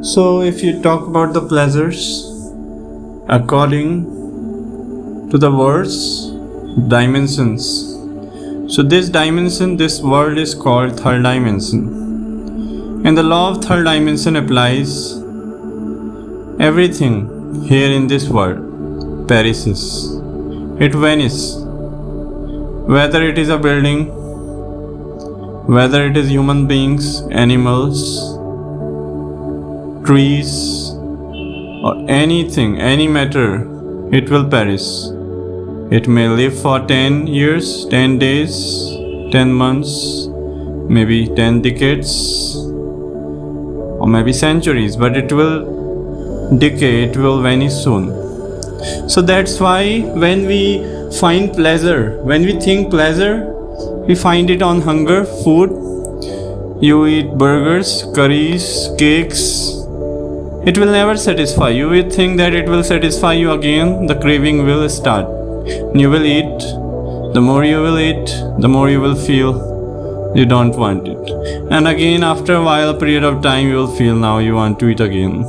So, if you talk about the pleasures, according to the words, dimensions. So, this dimension, this world is called third dimension. And the law of third dimension applies. Everything here in this world perishes. It vanishes. Whether it is a building, whether it is human beings, animals, trees, or anything, any matter, it will perish. It may live for 10 years, 10 days, 10 months, maybe 10 decades, or maybe centuries, but it will decay, it will vanish soon. So that's why when we find pleasure, when we think pleasure, we find it on hunger, food. You eat burgers, curries, cakes. It will never satisfy. You will think that it will satisfy you again. The craving will start. You will eat. The more you will eat, the more you will feel you don't want it. And again, after a while, a period of time, you will feel now you want to eat again.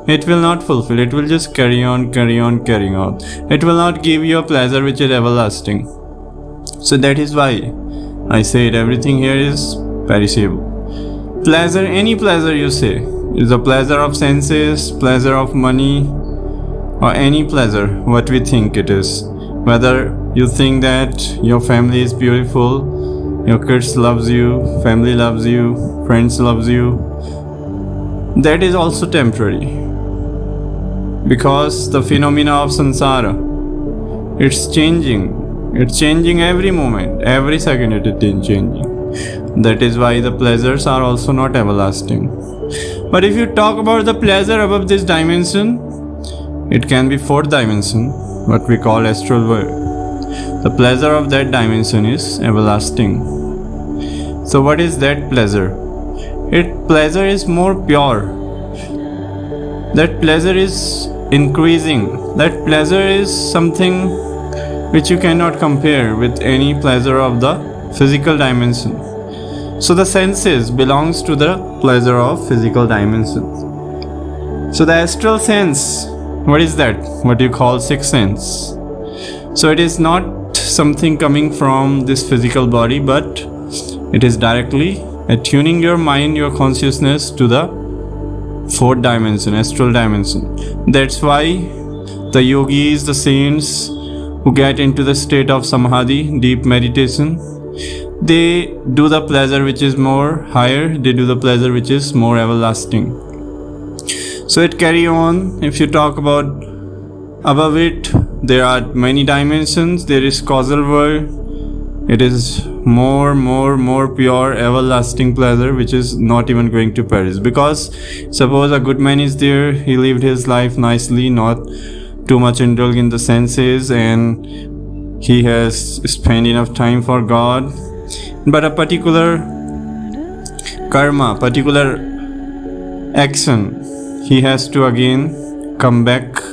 It will not fulfill. It will just carry on. It will not give you a pleasure which is everlasting. So that is why I said everything here is perishable. Pleasure, any pleasure you say, is a pleasure of senses, pleasure of money, or any pleasure, what we think it is. Whether you think that your family is beautiful, your kids loves you, family loves you, friends loves you, that is also temporary. Because the phenomena of samsara, it's changing every moment, every second it is changing. That is why the pleasures are also not everlasting. But if you talk about the pleasure above this dimension, it can be fourth dimension, what we call astral world. The pleasure of that dimension is everlasting. So what is that pleasure? Pleasure is more pure. That pleasure is increasing. That pleasure is something which you cannot compare with any pleasure of the physical dimension. So the senses belongs to the pleasure of physical dimension. So the astral sense, what is that? What you call sixth sense. So it is not something coming from this physical body, but it is directly attuning your mind, your consciousness to the fourth dimension, astral dimension. That's why the yogis, the saints who get into the state of samadhi, deep meditation, they do the pleasure which is more higher, they do the pleasure which is more everlasting. So it carry on. If you talk about above it, there are many dimensions. There is causal world. It is more pure, everlasting pleasure which is not even going to perish. Because suppose a good man is there, he lived his life nicely, not too much indulged in the senses, and he has spent enough time for God. But a particular karma, particular action, he has to again come back.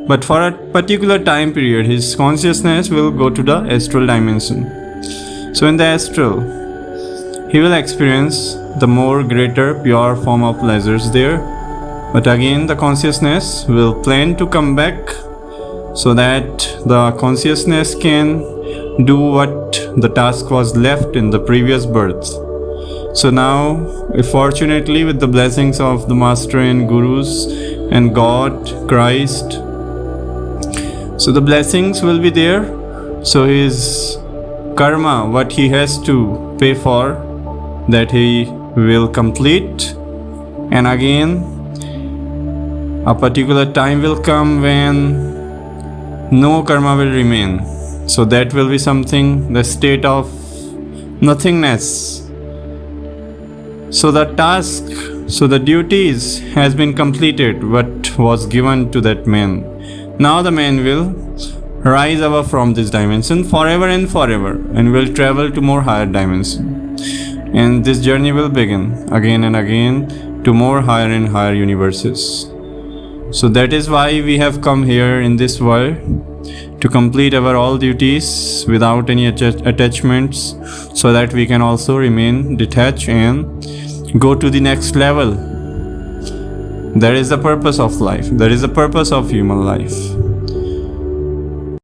But for a particular time period, his consciousness will go to the astral dimension. So in the astral, he will experience the more greater pure form of pleasures there. But again, the consciousness will plan to come back so that the consciousness can do what the task was left in the previous birth. So now, fortunately, with the blessings of the Master and Gurus and God, Christ, so the blessings will be there. So his karma, what he has to pay for, that he will complete. And again, a particular time will come when no karma will remain. So that will be something, the state of nothingness. So the task, so the duties has been completed, what was given to that man. Now the man will rise above from this dimension forever and will travel to more higher dimension. And this journey will begin again and again to more higher and higher universes. So that is why we have come here in this world, to complete our all duties without any attachments, so that we can also remain detached and go to the next level. There is a purpose of life. There is a purpose of human life.